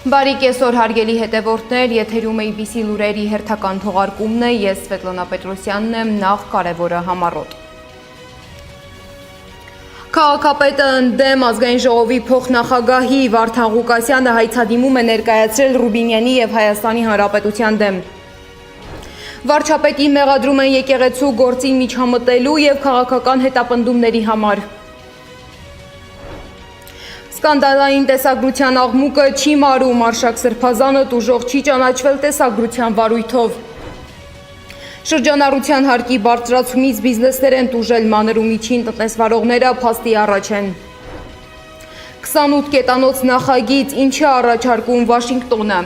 Բարի կեսօր հարգելի հետևորդներ, եթերում է IBC լուրերի հերթական թողարկումն է, ես Սվետլանա Պետրոսյանն եմ, նախ կարևորը համառոտ։ Քաղաքապետը ընդդեմ ազգային ժողովի փոխնախագահի Վարդան Ղուկասյանը հայցադիմում է ներկայացրել Ռուբինյանի և Հայաստանի Հանրապետության դեմ։ Վարչապետին մեղադրում են եկեղեցու գործին միջամտելու և քաղաքական հետապնդումների համար։ Սկանդալային տեսագրության աղմուկը չի մարում, Արշակ Սրբազանը տուժող չի ճանաչվել տեսագրության վարույթով։ Շրջանառության հարկի բարձրացումից բիզնեսներ են տուժել, մանր ու միջին տնտեսվարողները փաստի առաջ են։ 28 կետանոց նախագիծ ինչ է առաջարկում Վաշինգտոնը։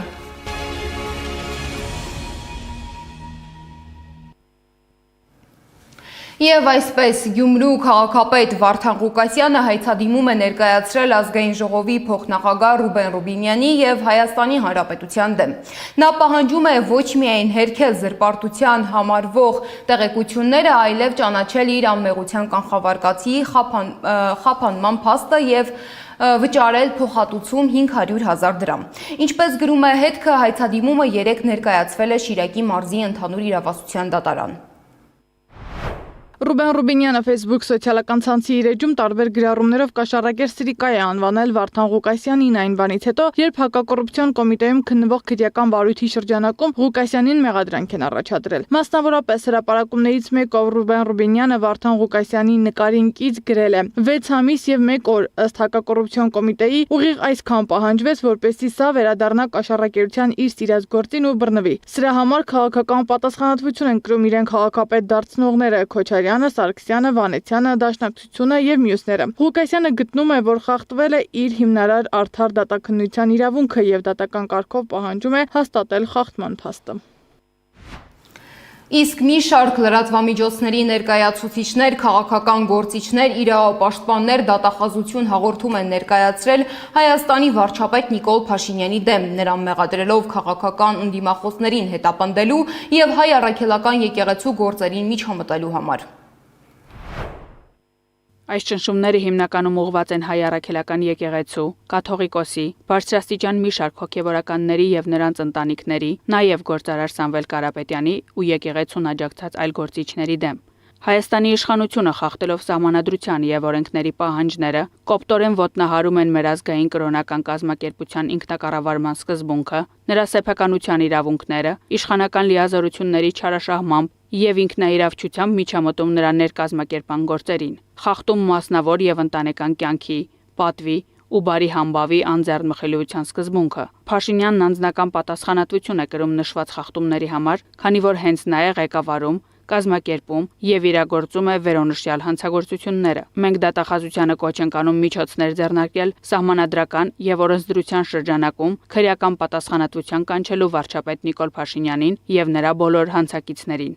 Եվ այսպես Գյումրու քաղաքապետ Վարդան Ղուկասյանը հայցադիմում է ներկայացրել ազգային ժողովի փոխնախագահ Ռուբեն Ռուբինյանի և Հայաստանի Հանրապետության դեմ։ Նա պահանջում է ոչ միայն հերքել զրպարտության համարվող տեղեկությունները, այլև ճանաչել իր անմեղության կանխավարկածի խափանման փաստը և վճարել փոխհատուցում 500,000 դրամ։ Ինչպես գրում է հետքը, հայցադիմումը երեկ ներկայացվել է Շիրակի մարզի ընդհանուր իրավասության դատարան։ Ռուբեն Ռուբինյանը Facebook սոցիալական ցանցի իր էջում տարբեր գրառումներով կաշառակեր Սրիկա է անվանել Վարդան Ղուկասյանին այն բանից հետո, երբ հակակոռուպցիոն կոմիտեում քննվող քրեական վարույթի շրջանակում Ղուկասյանին մեղադրանք են առաջադրել։ Մասնավորապես հրապարակումներից մեկով Ռուբեն Ռուբինյանը Վարդան Ղուկասյանի նկարին կից գրել է. 6 ամիս և 1 օր ըստ հակակոռուպցիոն կոմիտեի ուղիղ այսքան պահանջվեց, որպեսզի սա վերադառնա կաշառակերության իր սիրած գործին ու բռնվի։ Սրա համար քաղաքական պատասխանատվություն են կրում իրեն քաղաքապետ դարձնողները Քոչարյանը, Սարգսյանը, Վանեցյանը, Դաշնակցությունը և մյուսները։ Ղուկասյանը գտնում է, որ խախտվել է իր հիմնարար արդար դատաքննության իրավունքը և դատական կարգով պահանջում է հաստատել խախտման փաստը։ Իսկ մի շարք լրատվամիջոցների ներկայացուցիչներ, քաղաքական գործիչներ, իրավապաշտպաններ դատախազություն հաղորդում են ներկայացրել Հայաստանի վարչապետ Նիկոլ Փաշինյանի դեմ, նրան մեղադրելով քաղաքական ընդդիմախոսներին հետապնդելու և հայ առաքելական եկեղեցու գործերին միջամտելու համար։ Այս ճնշումները հիմնականում ուղղված են հայ առաքելական եկեղեցու, կաթողիկոսի, բարձրաստիճան մի շարք հոգևորականների և նրանց ընտանիքների, նաև գործարար Սամվել Կարապետյանի ու եկեղեցուն աջակցած այլ գործիչների դեմ։ Հայաստանի իշխանությունը խախտելով սահմանադրության և օրենքների պահանջները, կոպտորեն ոտնահարում են մեր ազգային կրոնական կազմակերպության ինքնակառավարման սկզբունքը, նրա սեփականության իրավունքները, իշխանական լիազորությունների չարաշահմամբ և ինքնաիրավչությամբ միջամտում նրա ներկազմակերպման գործերին, խախտում մասնավոր և ընտանեկան կյանքի, պատվի ու բարի համբավի անձեռնմխելիության սկզբունքը։ Փաշինյանն անձնական պատասխանատվություն է կրում նշված խախտումների համար, քանի որ հենց նա է ղեկավարում, կազմակերպում և իրագործում է վերոնշյալ հանցագործությունները։ Մենք դատախազությանը կոչ ենք անում միջոցներ ձեռնարկել սահմանադրական և օրենսդրության շրջանակում քրեական պատասխանատվության կանչելու վարչապետ Նիկոլ Փաշինյանին և նրա բոլոր հանցակիցներին։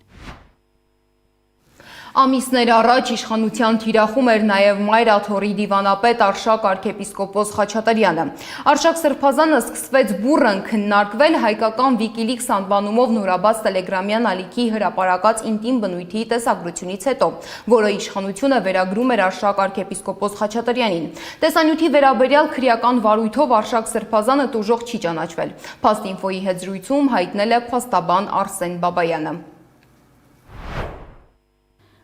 Ամիսներ առաջ իշխանության թիրախում էր նաև Մայր Աթոռի դիվանապետ Արշակ arքեպիսկոպոս Խաչատրյանը։ Արշակ Սրբազանը սկսվեց բուռն քննարկվել հայկական Wikileaks անվանումով նորաբաց տելեգրամյան ալիքի հրապարակած ինտիմ բնույթի տեսագրությունից հետո, որը իշխանությունը վերագրում էր Արշակ arքեպիսկոպոս Խաչատրյանին։ Տեսանյութի վերաբերյալ քրեական վարույթով Արշակ Սրբազանը տուժող չի ճանաչվել։ Փաստինֆոյի հետ զրույցում հայտնել է փաստաբան Արսեն Բաբայանը։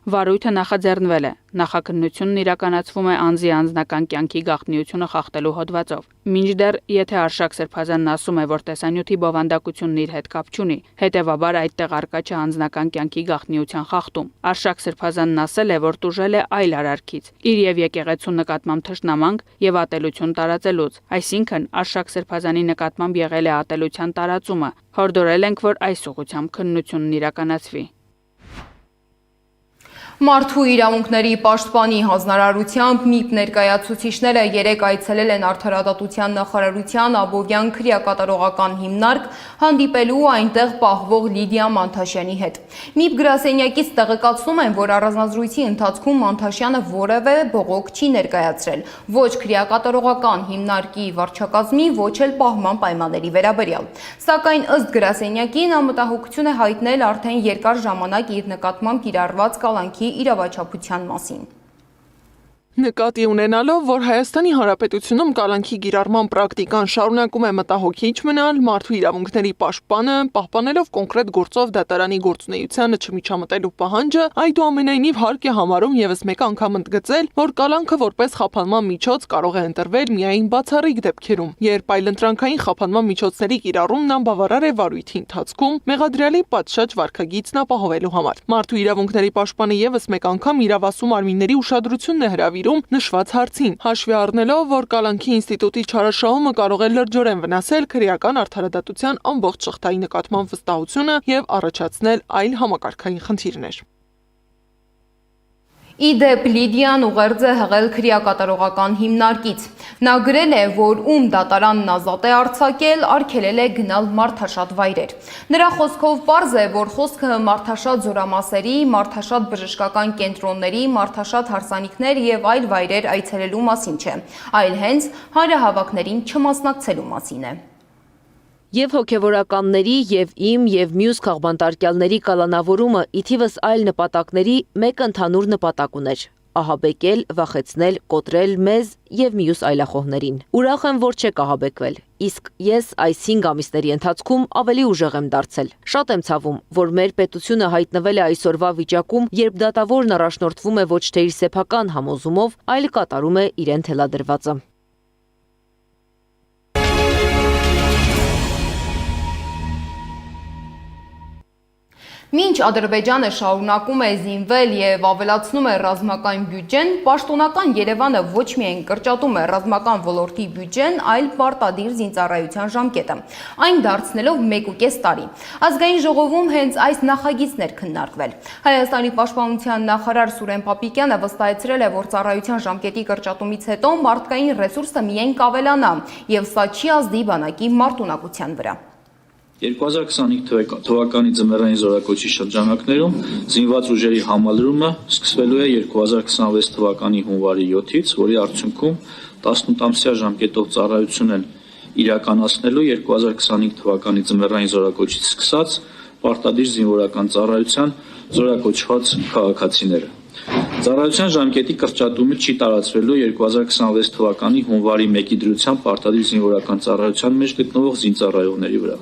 Վարույթը նախաձեռնվել է, նախաքննությունն իրականացվում է անձի անձնական կյանքի գաղտնիությունը խախտելու հոդվածով։ Մինչդեռ, եթե Արշակ Սրբազանն ասում է, որ տեսանյութի բովանդակությունն իր հետ կապ չունի, հետևաբար այդտեղ առկա չէ անձնական կյանքի գաղտնիության խախտում։ Արշակ Սրբազանն ասել է, որ տուժել է այլ արարքից, իր և եկեղեցու նկատմամբ թշնամանք և ատելություն տարածելուց, այսինքն Արշակ Սրբազանի նկատմամբ եղել է ատելության տարածումը։ Հորդորել ենք, որ այս ուղղությամբ քննությունն իրականացվի։ Մարդու իրավունքների պաշտպանի հանձնարարությամբ ՄԻՊ ներկայացուցիչները երեկ այցելել են Արդարադատության նախարարության Աբովյան քրեակատարողական հիմնարկ հանդիպելու այնտեղ պահվող Լիդիա Մանթաշյանի հետ։ ՄԻՊ գրասենյակից տեղեկացնում են, որ առանձնազրույցի ընթացքում Մանթաշյանը որևէ բողոք չի ներկայացրել ոչ քրեակատարողական հիմնարկի վարչակազմի, ոչ էլ պահման պայմանների վերաբերյալ։ Սակայն ըստ գրասենյակի նա մտահոգություն է հայտնել արդեն երկար ժամանակ իր նկատմամբ կիրառված կալանքի իրավաչափության մասին։ Նկատի ունենալով, որ Հայաստանի Հանրապետությունում կալանքի կիրառման պրակտիկան շարունակում է մտահոգիչ մնալ, մարդու իրավունքների պաշտպանը, պահպանելով կոնկրետ գործով դատարանի գործունեությանը չմիջամտելու պահանջը, այդուամենայնիվ հարկ է համարում եւս մեկ անգամ ընդգծել, որ կալանքը որպես խափանման միջոց կարող է ընտրվել միայն բացառիկ դեպքերում, երբ այլընտրանքային խափանման միջոցների կիրառումն անբավարար է վարույթի ընթացքում մեղադրյալի պատշաճ վարքագիծն ապահովելու համար։ Մարդու իրավունքների պաշտպանը եւս մեկ անգամ իրավասու մարմինների ուշադրությունն է հրավիրում նշված հարցին, հաշվի առնելով, որ կալանքի ինստիտուտի չարաշահումը կարող է լրջորեն վնասել քրեական արդարադատության ամբողջ շղթայի նկատմամբ վստահությունը եւ առաջացնել այլ համակարգային խնդիրներ։ Իդեպ Լիդիան ուղերձ է հղել քրեակատարողական հիմնարկից։ Նա գրել է, որ ում դատարանն ազատ է արձակել, արգելել է գնալ մարդաշատ վայրեր։ Նրա խոսքով պարզ է, որ խոսքը մարդաշատ զորամասերի, մարդաշատ բժշկական կենտրոնների, մարդաշատ հարսանիքներ եւ այլ վայրեր այցելելու մասին չէ, այլ հենց հանրահավաքներին չմասնակցելու մասին է։ Եվ հոգևորականների եւ իմ եւ մյուս քաղբանտարկյալների կալանավորումը իթիվս այլ նպատակների մեկ ընդհանուր նպատակ ուներ՝ ահաբեկել, վախեցնել, կոտրել մեզ եւ մյուս այլախոհներին։ Ուրախ եմ, որ չեք ահաբեկվել, իսկ ես այս 5 ամիսների ընթացքում ավելի ուժեղ եմ դարձել։ Շատ եմ ցավում, որ մեր պետությունը հայտնվել է այսօրվա վիճակում, երբ դատավորն առաջնորդվում է ոչ թե իր սեփական համոզումով, այլ կատարում է իրեն թելադրվածը։ Մինչ Ադրբեջանը շարունակում է զինվել եւ ավելացնում է ռազմական բյուջեն, պաշտոնական Երևանը ոչ միայն կրճատում է ռազմական ոլորտի բյուջեն, այլ պարտադիր զինծառայության ժամկետը, այն դարձնելով 1.5 տարի։ Ազգային ժողովում հենց այս նախագիծն էր քննարկվել։ Հայաստանի պաշտպանության նախարար Սուրեն Պապիկյանը վստահեցրել է, որ ծառայության ժամկետի կրճատումից հետո մարդկային ռեսուրսը միայն կավելանա եւ սա չի ազդի բանակի մարտունակության վրա։ 2025 թվականի ձմեռային զորակոչի շրջանակներում զինված ուժերի համալրումը սկսվելու է 2026 թվականի հունվարի 7-ից, որի արդյունքում 18-ամսյա ժամկետով ծառայություն են իրականացնելու 2025 թվականի ձմեռային զորակոչից սկսած պարտադիր զինվորական ծառայության զորակոչված քաղաքացիները։ Ծառայության ժամկետի կրճատումը չի տարածվելու 2026 թվականի հունվարի 1-ի դրությամբ պարտադիր զինվորական ծառայության մեջ գտնվող զինծառայողների վրա։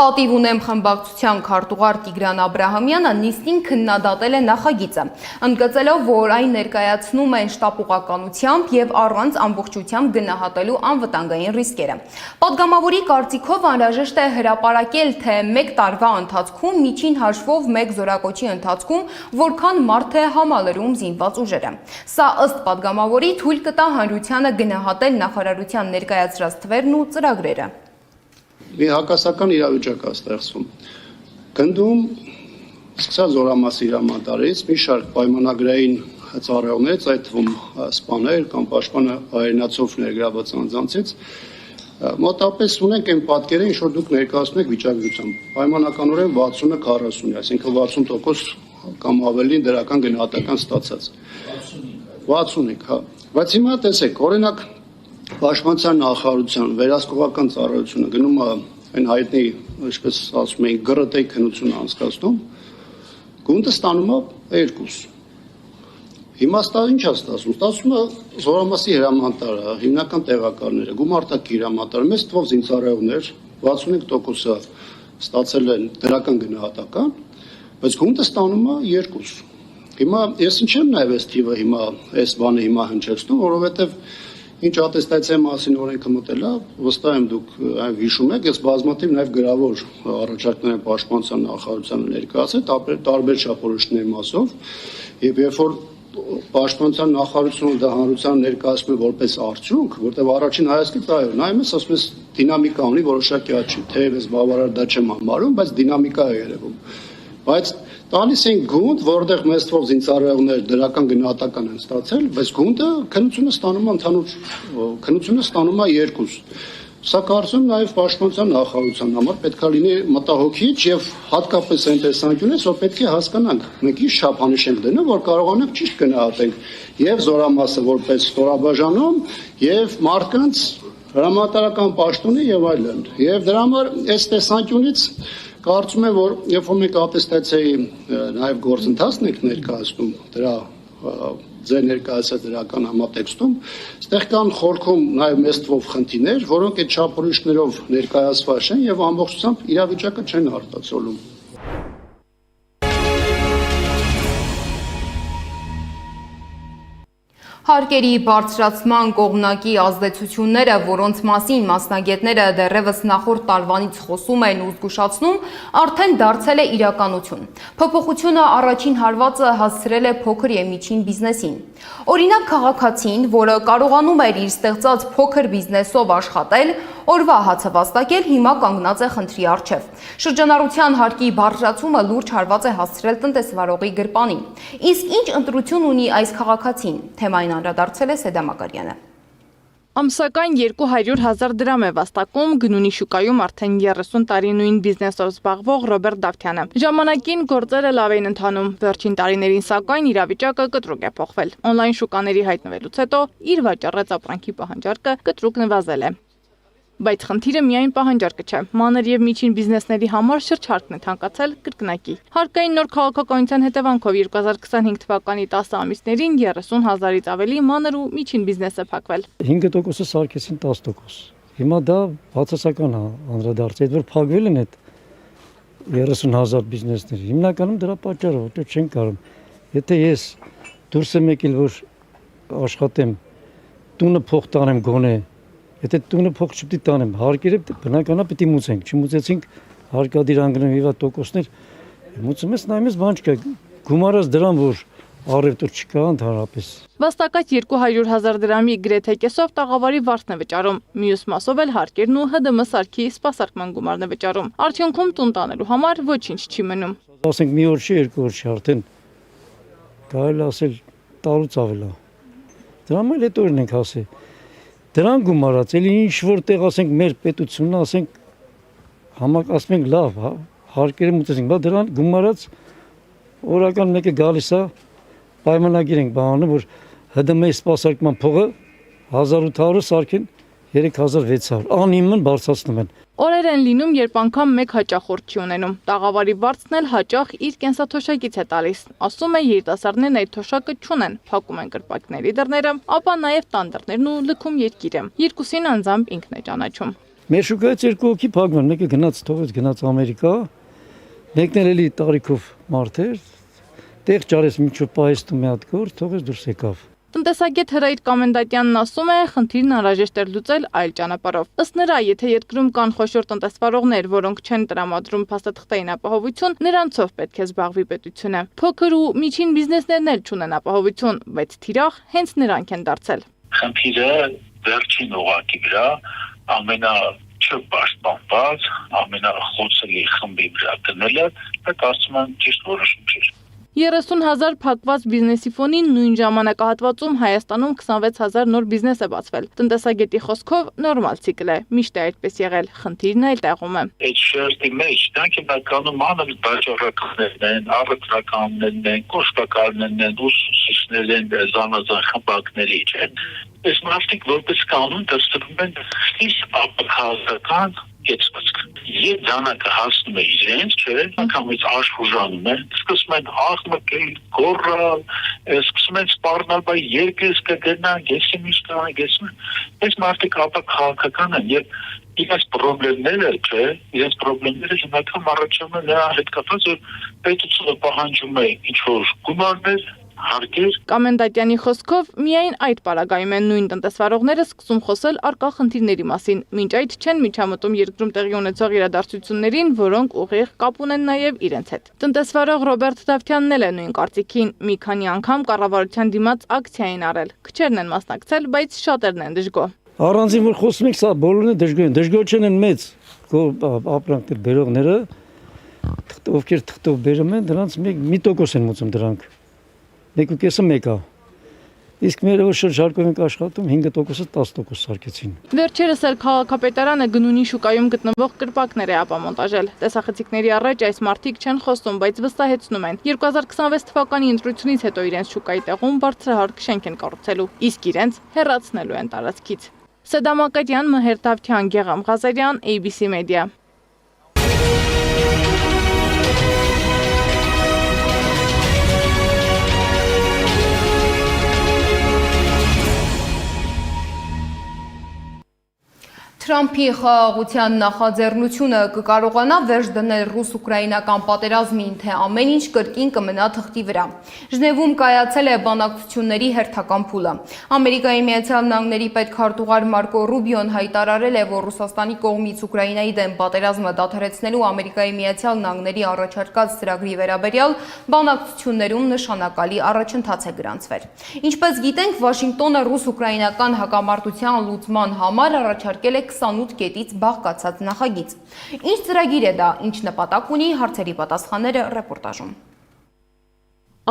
Պատիվ ունեմ խմբակցության քարտուղար Տիգրան Աբրահամյանը նիստին քննադատել է նախագիծը, ընդգծելով, որ այն ներկայացնում է շտապուղականությամբ եւ առանց ամբողջությամբ գնահատելու անվտանգային ռիսկերը։ Պատգամավորի կարծիքով անհրաժեշտ է հրապարակել, թե 1 տարվա ընթացքում միջին հաշվով 1 զորակոչի ընթացքում որքան մարդ է համալրում զինված ուժերը։ Սա ըստ պատգամավորի թույլ կտա հանրությանը գնահատել նախարարության ներկայացրած թվերն ու ծրագրերը։ Մի հակասական իրավիճակ է ստեղծվում։ Գնդում սկսած զորամասի հրամանատարից մի շարք պայմանագրային ծառայողներից, այդ թվում սպաներ կամ պաշտպանահայրենացով ներգրաված անձանցից մոտապես ունենք այն պատկերը, ինչ որ դուք ներկայացնում եք վիճակագրությամբ։ Պայմանականորեն 60-40, այսինքն 60% կամ ավելին դրական գնահատական ստացած։ 65, հա։ Բայց հիմա տեսեք, օրինակ Պաշտպանության նախարարության վերահսկողական ծառայությունը գնում է այն հայտնի, ինչպես ասում են, գրտեի քննություն անցկացնում, գունդը ստանում է 2։ Հիմա ինչ է ստացվում։ Ստացվում է զորամասի հրամանատարը, հիմնական տեղակալները, գումարտակի հրամանատարը, մեծ թվով զինծառայողներ, 65%-ը ստացել են դրական գնահատական, բայց գունդը ստանում է 2։ Հիմա ես ինչ եմ նաև այս թիվը հիմա այս բանը հիմա հնչեցնում, որովհետև Ինչ ատեստացիայի մասին օրենքը մտել է, վստահ եմ դուք հիշում եք, ես բազմաթիվ նաև գրավոր առաջարկներ եմ պաշտպանության նախարարությանը ներկայացել, տարբեր չափորոշիչների մասով, եւ երբ որ պաշտպանության նախարարությունը դա հանրության ներկայացնում է որպես արդյունք, որտեղ առաջին հայացքից այո, նայում ես, ասում ես դինամիկա ունի որոշակի աճի, թեև ես բավարար դա չեմ համարում, բայց դինամիկա է երևում։ Բայց տալիս են գունդ, որտեղ մեծ թվով զինծառայողներ դրական գնահատական են ստացել, բայց գունդը քննությունը ստանում է ընդհանուր քննությունը ստանում է 2։ Սա կարծում նաև պաշտպանության նախարարության համար պետք է լինի մտահոգիչ եւ հատկապես այն տեսանկյունից, որ պետք է հասկանանք, մենք ինչ չափանիշ ենք դնում, որ կարողանանք ճիշտ գնահատենք եւ զորամասը որպես ստորաբաժանում եւ մարդկանց հրամանատարական պաշտոնի եւ այլն։ Եվ դրա համար այս տեսանկյունից կարծում եմ, որ երբ որ մենք ատեստացիայի նաև գործընթացն եք ներկայացնում, դրա ձեր ներկայացած դրական համատեքստում, այստեղ կան խորքում նաև մեծ թվով խնդիրներ, որոնք այդ չափորոշներով ներկայացված են եւ ամբողջությամբ իրավիճակը չեն արտացոլում։ Հարկերի բարձրացման կողմնակի ազդեցությունները, որոնց մասին մասնագետները դեռևս նախորդ տարվանից խոսում են ու զգուշացնում, արդեն դարձել է իրականություն։ Փոփոխությունը առաջին հարվածը հասցրել է փոքր եւ միջին բիզնեսին։ Օրինակ քաղաքացին, որը կարողանում էր իր ստեղծած փոքր բիզնեսով աշխատել, օրվա հացը վաստակել, հիմա կանգնած է խնդրի առջև։ Շրջանառության հարկի բարձրացումը լուրջ հարված է հասցրել տնտեսվարողի գրպանին։ Իսկ ինչ ընտրություն ունի այս քաղաքացին, թեմային անդրադարձել է Սեդա Մակարյանը։ Ամսական 200,000 դրամ է վաստակում գնունի շուկայում արդեն 30 տարի նույն բիզնեսով զբաղվող Ռոբերտ Դավթյանը։ Ժամանակին գործերը լավ էին ընթանում, վերջին տարիներին սակայն իրավիճակը կտրուկ է փոխվել։ Օնլայն շուկաների հայտնվելուց հետո իր վաճառած ապրանքի պահանջարկը կտրուկ նվազել է։ Բայց խնդիրը միայն պահանջարկը չէ։ Մանր եւ միջին բիզնեսների համար շրջարկն է թանկացել կրկնակի։ Հարկային նոր քաղաքականության հետևանքով 2025 թվականի 10 ամիսներին 30,000-ից ավելի մանր ու միջին բիզնես է փակվել։ 5%-ը սարքեցին 10%։ Հիմա դա բացասական անդրադարձ է, որ փակվել են այդ 30,000 բիզնեսները։ Հիմնականում դրա պատճառով ոչ չեն կարող։ Եթե ես դուրս եմ եկել որ աշխատեմ, տունը փող տանեմ գոնե Եթե տունը փող չպետք է տանեմ, հարկերը բնականաբար պետք է մուծենք, չմուծեցինք հարկադիր անգնվիվա տոկոսներ, մուծում ես նայում ես բան չկա, գումարած դրան, որ առևտուր չկա ընդհանրապես։ Վաստակած 200,000 դրամի գրեթե կեսով տաղավարի վարձն է վճարում, մյուս մասով էլ հարկերն ու ՀԴՄ սարքի սպասարկման գումարն է վճարում։ Արդյունքում տուն տանելու համար ոչինչ չի մնում։ Ասենք մի օր չի, երկու օր չի, արդեն կարելի ասել տարուց ավել է։ Դրամ էլ այդ օրն ենք ասել։ Դրան գումարած, էլի ինչ որտեղ ասենք մեր պետությունն ասենք ասում ենք լավ, հարկերը մուծեցինք, բայց դրան գումարած օրական մեկը գալիս է պայմանագիր ենք բանում, որ ՀԴՄ-ի սպասարկման փողը 1800-ը սարքեն 3600, անիմն բարձրացնում են։ Օրեր են լինում, երբ անգամ մեկ հաճախորդ չի ունենում։ Տաղավարի վարձն էլ հաճախ իր կենսաթոշակից է տալիս։ Ասում է երիտասարդներն այդ թոշակը չունեն, փակում են կրպակների դռները, ապա նաև տան դռներն ու լքում երկիրը։ Երկուսին անձամբ ինքն է ճանաչում։ Մեր շուկայից երկու հոգի փակվում, մեկը գնաց թողեց գնաց Ամերիկա, մեկն էլ էլի տարիքով մարդ էր, տեղ ճարես միջով պահեստում մի հատ գործ, թողեց դուրս եկավ։ Տնտեսագետ Հրայր Կամենդատյանն ասում է, խնդիրն անհրաժեշտ է լուծել այլ ճանապարհով։ Ըստ նրա, եթե երկրում կան խոշոր տնտեսվարողներ, որոնք չեն տրամադրում փաստաթղթային ապահովություն, նրանցով պետք է զբաղվի պետությունը։ Փոքր ու միջին բիզնեսներն էլ չունեն ապահովություն, բայց թիրախ հենց նրանք են դարձել։ Խնդիրը վերջին օղակի վրա ամենաչպաշտպանված, ամենախոցելի խմբի վրա դնելը, դա կարծում եմ ճիշտ որոշում չէ։ 30,000 փակված բիզնեսի ֆոնին նույն ժամանակահատվածում Հայաստանում 26,000 նոր բիզնես է բացվել։ Տնտեսագետի խոսքով նորմալ ցիկլ է, միշտ է այդպես եղել, խնդիրն այլ տեղում է։ Այդ շերտի մեջ դրանք բնականում մանր վաճառականներն են, առևտրականներն են, կոշկակարներն են, ուսուցիչներ են, զանազան խմբակների չեն։ Այս մարդիկ որպես կանոն դրսևորում են խիստ ապահովական կեցվածք։ Եվ դանակը հասնում է իրենց, չէ՞, անգամից աշխուժանում են, սկսում են աղմկել, գոռալ, սկսում են սպառնալ, բայ երկես կգնան, եսի միշտ կանան, եսի։ Այս մարդիկ ապահովական են եւ իրենց խնդիրները, չէ, իրենց խնդիրները հիմնականում առաջանում են նրա հետ կապված, որ պետությունը պահանջում է ինչ-որ գումարներ, հարկեր։ Կամենդատյանի խոսքով միայն այդ պարագայում են նույն տնտեսվարողները սկսում խոսել առկա խնդիրների մասին։ Մինչ այդ չեն միջամտում երկրում տեղի ունեցող իրադարձություններին, որոնք ուղիղ կապ ունեն նաև իրենց հետ։ Տնտեսվարող Ռոբերտ Դավթյանն էլ է նույն կարծիքին։ Մի քանի անգամ կառավարության դիմաց ակցիա են արել։ Քչերն են մասնակցել, բայց շատերն են դժգոհ։ Առանձին որ խոսում ենք, սա բոլորն են դժգոհ են, դժգոհ չեն մեծ ապրանքներ բերողները, ովքեր թղթով բերում են, դրանց 1% են մուծում դրանք։ 1.5-ը մեկա։ Իսկ մեր որ շրջարկով ենք աշխատում 5%-ը 10% սարքեցին։ Վերջերս էլ քաղաքապետարանը գնունի շուկայում գտնվող կրպակներ է ապամոնտաժել։ Տեսախցիկների առաջ այս մարդիկ չեն խոսում, բայց վստահեցնում են 2026 թվականի ընտրությունից հետո իրենց շուկայի տեղում բարձրահարկ շենք են կառուցելու, իսկ իրենց հեռացնելու են տարածքից։ Սեդա Մակարյան, Մհեր Դավթյան, Գեգամ Ղազարյան, ABC Media։ Թրամփի խաղաղության նախաձեռնությունը կկարողանա վերջ դնել ռուս-ուկրաինական պատերազմին, թե ամեն ինչ կրկին կմնա թղթի վրա։ Ժնևում կայացել է բանակցությունների հերթական փուլը։ Ամերիկայի Միացյալ Նահանգների պետքարտուղար Մարկո Ռուբիոն հայտարարել է, որ Ռուսաստանի կողմից Ուկրաինայի դեմ պատերազմը դադարեցնելու Ամերիկայի Միացյալ Նահանգների առաջարկած ծրագրի վերաբերյալ բանակցություններում նշանակալի առաջընթաց է գրանցվել։ Ինչպես գիտենք, Վաշինգտոնը ռուս-ուկրաինական հակամարտության լուծման համար առաջարկել է 28 կետից բաղկացած նախագիծ։ Ինչ ծրագիր է դա, ինչ նպատակ ունի, հարցերի պատասխանները ռեպորտաժում։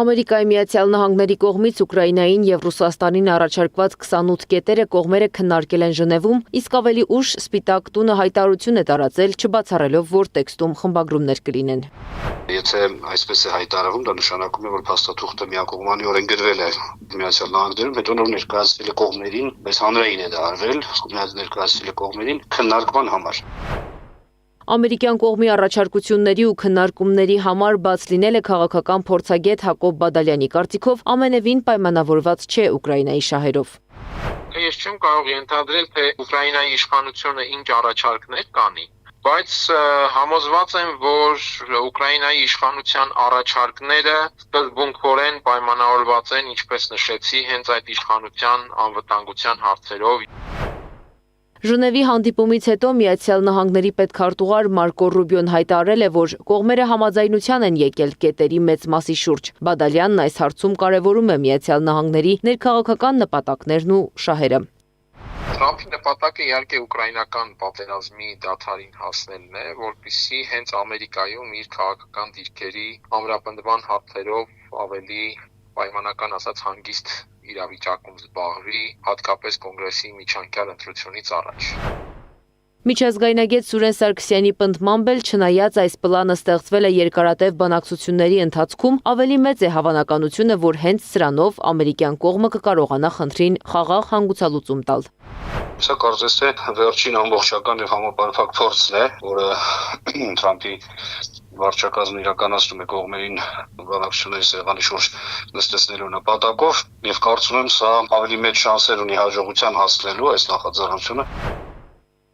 Ամերիկայի Միացյալ Նահանգների կողմից Ուկրաինային եւ Ռուսաստանին առաջարկված 28 կետերը կողմերը քննարկել են Ժնևում, իսկ ավելի ուշ Սպիտակ տունը հայտարարություն է տարածել, չբացառելով, որ տեքստում խմբագրումներ կլինեն։ Եթե այսպես է հայտարարվում, դա նշանակում է, որ փաստաթուղթը միակողմանիորեն գրվել է Միացյալ Նահանգներում, հետո նոր ներկայացվել է կողմերին, բայց հանրային է դա արվել, ներկայացվել է կողմերին քննարկման համար։ Ամերիկյան կողմի առաջարկությունների ու քննարկումների համար բաց լինելը քաղաքական փորձագետ Հակոբ Բադալյանի կարծիքով ամենևին պայմանավորված չէ Ուկրաինայի շահերով։ Ես չեմ կարող ենթադրել, թե Ուկրաինայի իշխանությունը ինչ առաջարկներ կանի, բայց համոզված եմ, որ Ուկրաինայի իշխանության առաջարկները սկզբունքորեն պայմանավորված են, ինչպես նշեցի, հենց այդ իշխանության անվտանգության հարցերով։ Ժնևի հանդիպումից հետո Միացյալ Նահանգների պետքարտուղար Մարկո Ռուբիոն հայտարարել է, որ կողմերը համաձայնության են եկել կետերի մեծ մասի շուրջ։ Բադալյանն այս հարցում կարևորում է Միացյալ Նահանգների ներքաղաքական նպատակներն ու շահերը։ Թրամփի նպատակը իհարկե ուկրաինական պատերազմի դադարին հասնելն է, որպեսզի հենց Ամերիկայում իր քաղաքական դիրքերի ամրապնդման հարցերով ավելի պայմանական ասած հանգիստ իրավիճակում զբաղվի, հատկապես կոնգրեսի միջանկյալ ընտրությունից առաջ։ Միջազգայնագետ Սուրեն Սարգսյանի պնդմամբ էլ չնայած այս պլանը ստեղծվել է երկարատև բանակցությունների ընթացքում, ավելի մեծ է հավանականությունը, որ հենց սրանով ամերիկյան կողմը կկարողանա խնդրին խաղաղ հանգուցալուծում տալ։ Սա կարծես թե վերջին ամբողջական եւ համապարփակ փորձն է, որը Թրամփի վարչակազմը իրականացնում է կողմերին բանակցությունների սեղանի շուրջ նստեցնելու նպատակով եւ կարծում եմ սա ավելի մեծ շանսեր ունի հաջողության հասնելու այս նախաձեռնությունը։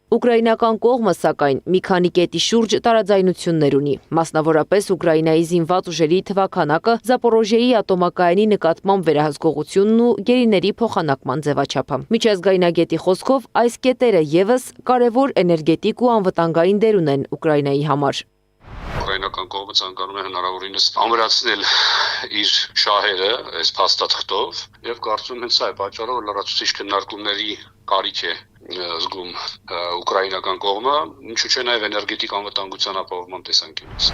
Ուկրաինական կողմը, սակայն, մի քանի կետի շուրջ տարաձայնություններ ունի, մասնավորապես Ուկրաինայի զինված ուժերի թվաքանակը, Զապորոժիեի ատոմակայանի նկատմամբ վերահսկողությունն ու գերիների փոխանակման ձևաչափը։ Միջազգայնագետի խոսքով այս կետերը եւս կարևոր էներգետիկ ու անվտանգային դեր ունեն Ուկրաինայի համար։ Ուկրաինական կողմը ցանկանում է հնարավորինս ամրացնել իր շահերը այս փաստաթղթով եւ կարծում եմ սա է պատճառը, որ լրացուցիչ քննարկումների կարիք է զգում ուկրաինական կողմը, ինչու՞ չէ նաեւ էներգետիկ անվտանգության ապահովման տեսանկյունից։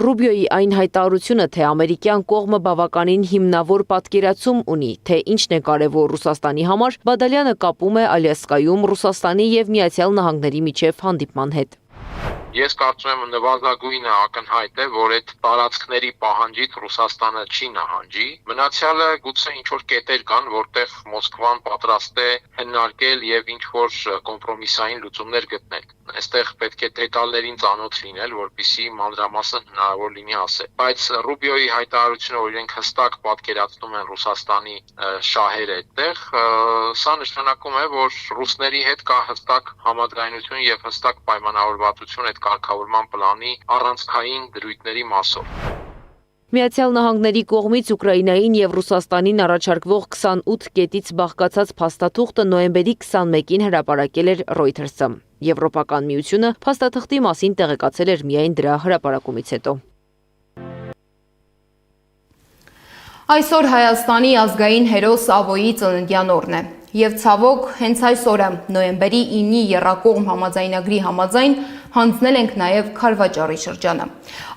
Ռուբիոյի այն հայտարարությունը, թե ամերիկյան կողմը բավականին հիմնավոր պատկերացում ունի, թե ինչն է կարևոր Ռուսաստանի համար, Բադալյանը կապում է Ալյասկայում Ռուսաստանի եւ Միացյալ Նահանգների միջև հանդիպման հետ։ Ես կարծում եմ նվազագույնը ակնհայտ է, որ այդ տարածքների պահանջից Ռուսաստանը չի նահանջի։ Մնացյալը գուցե ինչ-որ կետեր կան, որտեղ Մոսկվան պատրաստ է հնարքել եւ ինչ-որ կոմպրոմիսային լուծումներ գտնել։ Այստեղ պետք է դետալներին ծանոթ լինել, որպեսզի մանրամասն հնարավոր լինի ասել։ Բայց Ռուբիոյի հայտարարությունը, որ իրենք հստակ պատկերացնում են Ռուսաստանի շահերը այդտեղ, սա նշանակում է, որ ռուսների հետ կա հստակ համաձայնություն եւ հստակ պայմանավորվածություն այդ կարգավորման պլանի առանցքային դրույթների մասով։ Միացյալ Նահանգների կողմից Ուկրաինային եւ Ռուսաստանին առաջարկվող 28 կետից բաղկացած փաստաթուղթը նոյեմբերի 21-ին հրապարակել էր Reuters-ը։ Եվրոպական միությունը փաստաթղթի մասին տեղեկացել էր միայն դրա հրապարակումից հետո։ Այսօր Հայաստանի ազգային հերոս Ավոյի ծննդյան օրն է։ Եվ ցավոք, հենց այս օրը նոյեմբերի 9-ի եռակողմ համաձայնագրի համաձայն հանձնել ենք նաև Քարվաճառի շրջանը։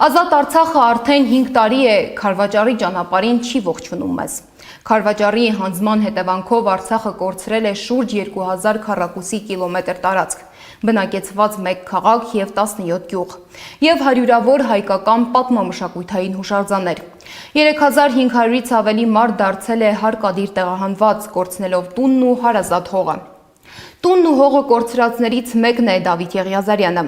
Ազատ Արցախը արդեն 5 տարի է Քարվաճառի ճանապարհին չի ողջունում մեզ։ Քարվաճառի հանձնման հետևանքով Արցախը կորցրել է շուրջ 2000 քառակուսի կիլոմետր տարածք, բնակեցված 1 քաղաք եւ 17 գյուղ, եւ հարյուրավոր հայկական պատմամշակութային հուշարձաններ։ 3500-ից ավելի մարդ դարձել է հարկադիր տեղահանված, կորցնելով տունն ու հարազատ հողը։ Տունն ու հողը կորցրածներից մեկն է Դավիթ Եղիազարյանը,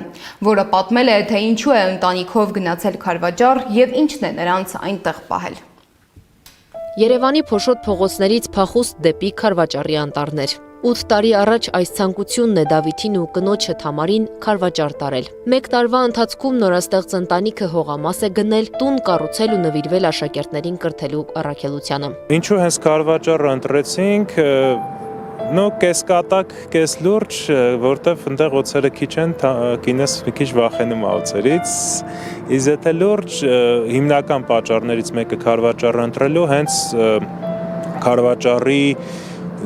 որը պատմել է, թե ինչու է ընտանիքով գնացել Քարվաճառ եւ ինչն է նրանց այնտեղ պահել։ Երևանի փոշոտ փողոցներից փախուստ դեպի Քարվաճառի անտառներ։ 8 տարի առաջ այս ցանկությունն է Դավիթին ու կնոջը Թամարին քարվաճառ տարել։ 1 տարվա ընթացքում նորաստեղծ ընտանիքը հողամաս է գնել, տուն կառուցել ու նվիրվել աշակերտներին կրթելու առաքելությանը։ Ինչու հենց քարվաճառը ընտրեցինք, կես կատակ, կես լուրջ, որտեվ այնտեղ օծերը քիչ են, կինս մի քիչ վախենում է օծերից։ Իսկ եթե լուրջ, հիմնական պատճառներից մեկը քարվաճառը ընտրելու հենց քարվաճառի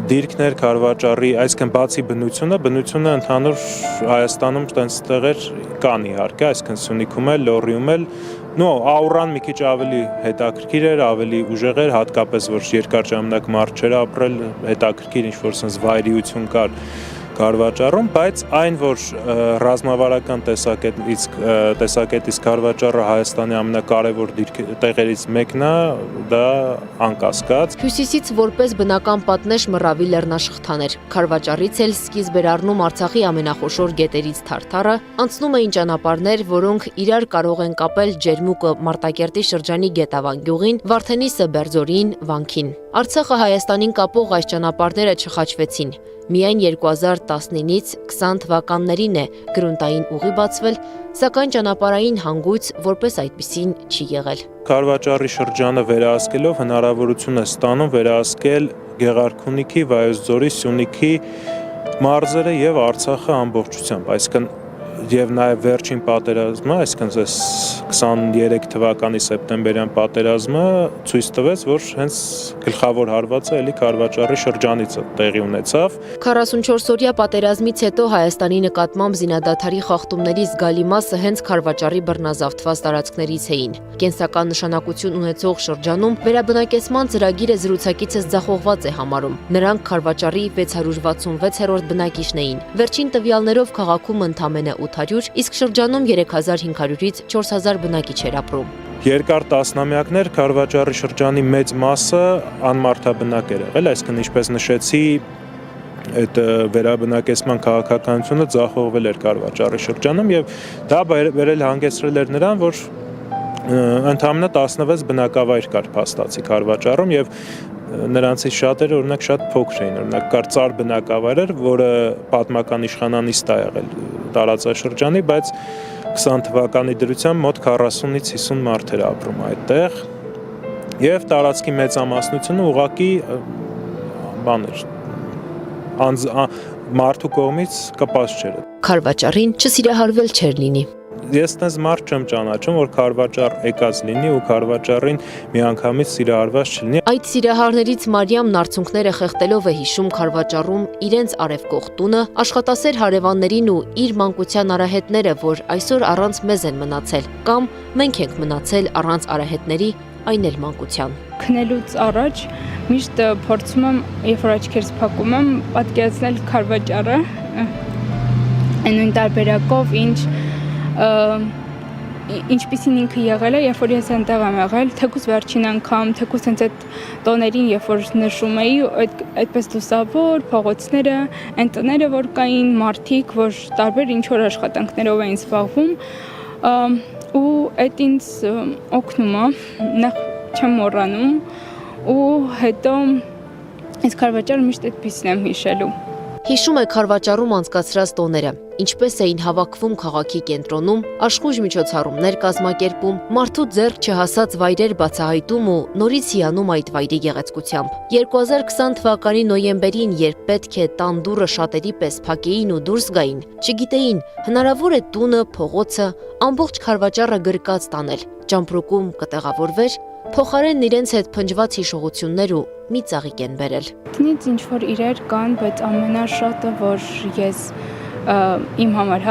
դիրքն էր, քարվաճառի, այսինքն բացի բնությունը ընդհանուր Հայաստանում տենց տեղեր կան իհարկե, այսինքն Սյունիքում էլ, Լոռիում էլ, աուրան մի քիչ ավելի հետաքրքիր էր, ավելի ուժեղ էր, հատկապես որ երկար ժամանակ մարդ չէր ապրել, հետաքրքիր ինչ-որ sense վայրիություն կար քարվաճառում, բայց այն, որ ռազմավարական տեսակետից քարվաճառը Հայաստանի ամենակարևոր տեղերից մեկն է, դա անկասկած։ Հյուսիսից որպես բնական պատնեշ մռավի լեռնաշղթան էր։ Քարվաճառից էլ սկիզբ էր առնում Արցախի ամենախոշոր գետերից Թարթարը, անցնում էին ճանապարհներ, որոնք իրար կարող են կապել Ջերմուկը Մարտակերտի շրջանի Գետավան գյուղին, Վարդենիսը Բերձորին, Վանքին։ Արցախը Հայաստանին կապող այս ճանապարհները չխաչվեցին։ Միայն 2019-ից 20 թվականներին է գրունտային ուղի բացվել, սակայն ճանապարհային հանգույց որպես այդպիսին չի եղել։ Քարվաճառի շրջանը վերահսկելով հնարավորություն է ստանում վերահսկել Գեղարքունիքի, Վայոց ձորի, Սյունիքի մարզերը եւ Արցախը ամբողջությամբ, այսինքն եւ նաեւ վերջին պատերազմը, այսինքն 23 թվականի սեպտեմբերյան պատերազմը ցույց տվեց, որ հենց գլխավոր հարվածը էլի քարվաճառի շրջանից տեղի ունեցավ։ 44-օրյա պատերազմից հետո Հայաստանի նկատմամբ զինադադարի խախտումների զգալի մասը հենց քարվաճառի բռնազավթված տարածքներից էին։ Կենսական նշանակություն ունեցող շրջանում վերաբնակեցման ծրագիրը զրուցակիցս ձախողված է համարում։ Նրանք քարվաճառի 666-րդ բնակիչն էին։ Վերջին տվյալներով քաղաքում ընդամենը 800, իսկ շրջանում 3500-ից 4000 բնակիչ էր ապրում։ Երկար տասնամյակներ քարվաճառի շրջանի մեծ մասը անմարդաբնակ էր եղել, այսինքն ինչպես նշեցի, այդ վերաբնակեցման քաղաքականությունը ձախողվել էր քարվաճառի շրջանում եւ դա վերել հանգեցրել էր նրան, որ ընդամենը 16 բնակավայր կար փաստացի քարվաճառում եւ նրանցից շատերը օրինակ շատ փոքր էին, օրինակ կար ծար բնակավայր, որը պատմական իշխանանիստ է եղել տարածաշրջանի, բայց 20 թվականի դրությամբ մոտ 40-ից 50 մարդ էր ապրում այդտեղ եւ տարածքի մեծամասնությունը ուղղակի բաներ մարդու կողմից կպած չէր։ Քարվաճառին չսիրահարվել չէր լինի։ Ես տես մարդ չեմ ճանաչում, որ քարվաճառ եկած լինի ու քարվաճառին միանգամից սիրահարված չլինի։ Այդ սիրահարներից Մարիամն արցունքները խեղդելով է հիշում քարվաճառում իրենց արևկող տունը, աշխատասեր հարևաններին ու իր մանկության արահետները, որ այսօր առանց մեզ են մնացել, կամ մենք ենք մնացել առանց արահետների, այն էլ մանկության։ Քնելուց առաջ միշտ փորձում եմ, երբ որ աչքերս փակում եմ, պատկերացնել քարվաճառը այն տարբերակով, ինչպիսին ինքը եղել է, երբ որ ես այնտեղ եմ եղել, թեկուզ վերջին անգամ, թեկուզ հենց այդ տոներին, երբ որ նշում էի, այդպես լուսավոր փողոցները, այն տները, որ կային, մարդիկ, որ տարբեր ինչ-որ աշխատանքներով էին զբաղվում, ու այդ ինձ օգնում է, նախ չեմ մոռանում, ու հետո այս քարվաճառը միշտ այդպիսին եմ հիշելու։ Հիշում է քարվաճառում անցկացրած տոները, ինչպես էին հավաքվում քաղաքի կենտրոնում, աշխույժ միջոցառումներ կազմակերպում, մարդու ձեռք չհասած վայրեր բացահայտում ու նորից հիանում այդ վայրի գեղեցկությամբ։ 2020 թվականի նոյեմբերին, երբ պետք է տան դուռը շատերի պես փակեին ու դուրս գային, չգիտեին, հնարավոր է տունը, փողոցը, ամբողջ քարվաճառը գրկած տանել, ճամպրուկում կտեղավորվեր, փոխարենն իրենց հետ փնջված հիշողություններ ու մի ծաղիկ են բերել։ Տնից ինչ որ իրեր կան, բայց ամենաշատը, որ ես իմ համար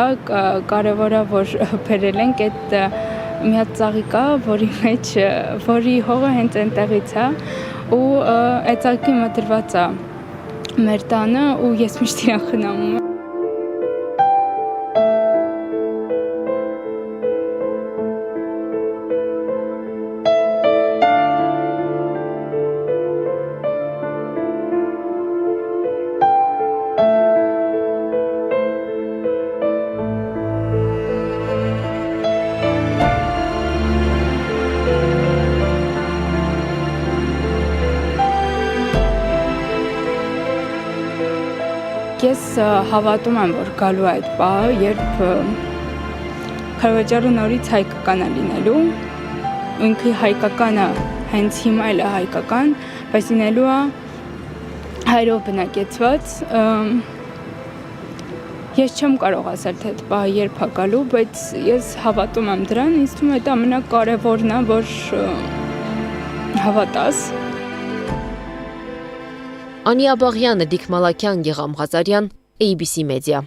կարևոր է, որ բերել ենք այդ մի հատ ծաղիկա, որի հողը հենց այնտեղից է, ու այդ ծաղիկի մոտ դրված է մեր տանը, ու ես միշտ իրան խնամում եմ։ Ես հավատում եմ, որ գալու է այդ պահը, երբ Քարվաճարը նորից հայկական է լինելու, ինքը հայկականը հենց հիմա էլ է հայկական, բայց լինելու է հայրով բնակեցված, ես չեմ կարող ասել, թե այդ պահը երբ է գալու, բայց ես հավատում եմ դրան, ինձ թվում է դա ամենակարևորն է, որ հավատաս։ Անի Աբաղյանը, Դիկ Մալաքյան, Գեղամ Ղազարյան, ABC Media։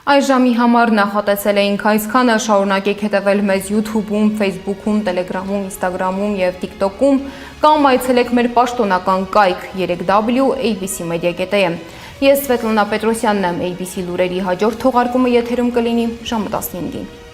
Այս ժամի համար նախատեսել էինք այսքանը, շարունակեք հետևել մեզ YouTube-ում, Facebook-ում, Telegram-ում, Instagram-ում և TikTok-ում, կամ այցելեք մեր պաշտոնական կայք 3w.abcmedia.am։ Ես Սվետլանա Պետրոսյանն եմ, ABC լուրերի հաջորդ թողարկումը եթերում կլինի ժամը 15-ին։